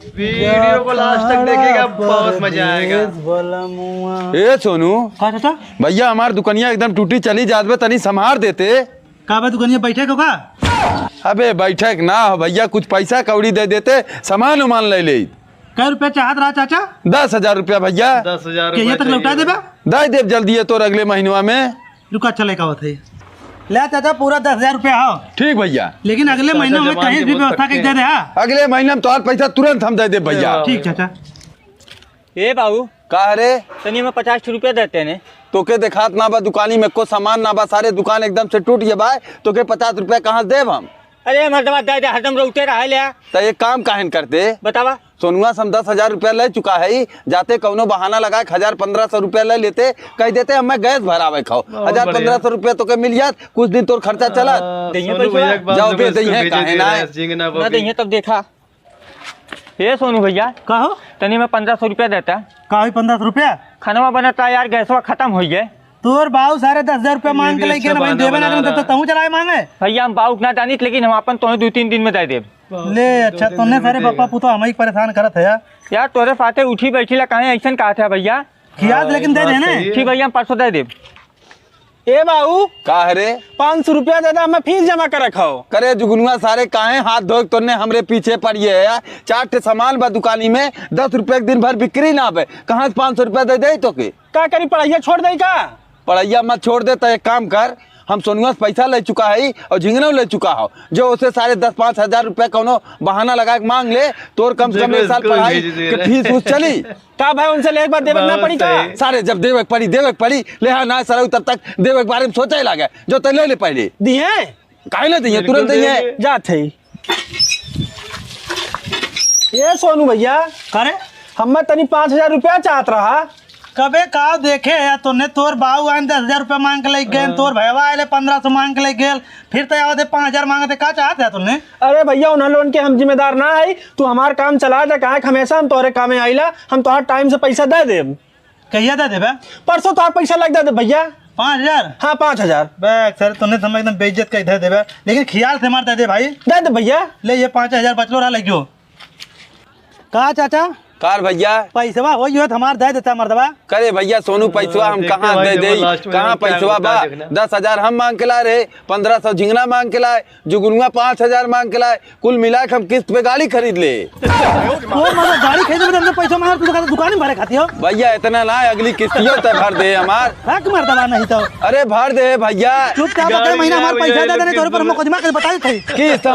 Video को last तक देखिएगा, बहुत मजा आएगा। ए सोनू का चाचा भैया हमार दुकनिया एकदम टूटी चली जात बे, तनी संभार देते। का बा दुकनिया बैठे को का? अबे बैठक ना हो भैया, कुछ पैसा कौड़ी दे देते, सामान उमान ले ले। कै रुपया चाहत रहा चाचा? 10,000 रुपया भैया। 10,000 के ये तक लौटा देबा? दे देव जल्दी है तो अगले महीनवा में। रुका चले का होत है ले चाचा, पूरा 10,000 रुपया हो। ठीक भैया, लेकिन अगले महीने में कहीं भी व्यवस्था करके दे दे। हाँ अगले महीने में तो पैसा तुरंत हम दे दे भैया। ठीक चाचा। ए बाबू का रे तनी में 50 रुपया देते ने। तोके देखात ना बा दुकानी में को सामान ना बा, सारे दुकान एकदम से टूट गए बा, तोके 50 रुपया कहाँ देव हम? अरे मर्दवा दे दे, हरदम रोते रहा ले। तो एक काम काहे न करते, बतावा। सोनुआ से हम 10,000 रुपया ले चुका है, जाते कौनो बहाना लगा 1,000-1,500 रुपया ले लेते, कह देते हमें गैस भरावे खाओ, 1,000-1,500 रुपया तो के मिल जात, कुछ दिन तोर खर्चा चला। जाओ बे दइहे काहे ना दइहे तब देखा। ये सोनू भैया का हो? तनी में 1500 रुपया देता। का हुई 1500 रुपया? खाना बनता यार, गैसवा खत्म हो गए। तोर बाऊ सारे 10,000 रुपया मांग के लेके ना भाई देवे ना तब तक तू चलाए मांगे। भैया हम बाउक ना जानित, लेकिन हम अपन तो 2-3 दिन में दे देब। ले अच्छा, तुमने सारे बापा पुतो हम ही परेशान करत है यार। तोरे साथे उठी बैठी ला कहे ऐसा कहा था भैया? खियाद लेकिन दे देने। ठीक भैया हम परसों दे देब। ए बाबू का रे 500 रुपया दे दे, मैं फीस जमा कर रखाओ। करे जुगनुआ सारे काहे हाथ धो तोने हमरे पीछे पड़िए है। 4 ठे सामान बा दुकानी में, 10 रुपया के दिन भर बिक्री ना आवे, कहाँ से 500 रुपया दे दे तो के? का करी पढ़ाइया छोड़ दे का? पढ़ैया मत छोड़ दे, तो एक काम कर, हम सोनुआ से पैसा ले चुका है और झिंगनों ले चुका हो, जो उसे सारे 10-5 हजार रुपया कोनो बहाना लगा के मांग ले, तोर कम से कम 1 साल पढ़ाई के फीस उस चली। का भाई उनसे ले एक बार देवे ना पड़ी का? सारे जब देवे पड़ी ले हाँ ना सर तब तक देवे के बारे में सोचा ही लगा, जो तो ले पहले दिए काहे ले दिए, तुरंत दिए जाते। ये सोनू भैया करे हम तनी 5,000 रुपया चाहत रहा। कबे का देखे है तूने? तोर बाऊ आन 10,000 रुपया मांग के ले गए, तोर भैया आए 1500 मांग के ले गए, फिर तो आवते 5,000 मांगते। का चाहते है तूने? अरे भैया उन्हें लोन के हम जिम्मेदार ना है, तू हमार काम चला जा, कहा हमेशा हम तोरे काम में आइला, हम तोहर टाइम से पैसा दे देब। कहिया दे देबे? परसों तोहर पैसा लग दे भैया। 5,000? हाँ 5,000 बैग सर तूने समय एकदम बेइज्जत कर दे देबे, लेकिन ख्याल से मार दे दे भाई। दे दे भैया। ले ये 5,000 बचलो रहा लगियो। का चाचा कार भैया पैसवा हो यो हमार दे देता मर्दवा। करे भैया सोनू पैसवा हम कहाँ दे दे, कहाँ पैसवा बा? 10,000 हम मांग के लाए रहे, 1,500 झिंगना मांग के लाए, जुगनुआ 5,000 मांग के लाए, कुल मिला के हम किस्त पे गाड़ी खरीद ले। मतलब गाड़ी खरीदे में हमने पैसा मांगा, तू दुकान में भरे खाती हो? भैया इतना ना, अगली किस्तियों तय भर दे हमार। हक मर्दवा नहीं तो अरे भर दे भैया, चुपचाप अगले महीना हमार पैसा दे देने, तोरे पर मुकदमा के बताई थी। किस्त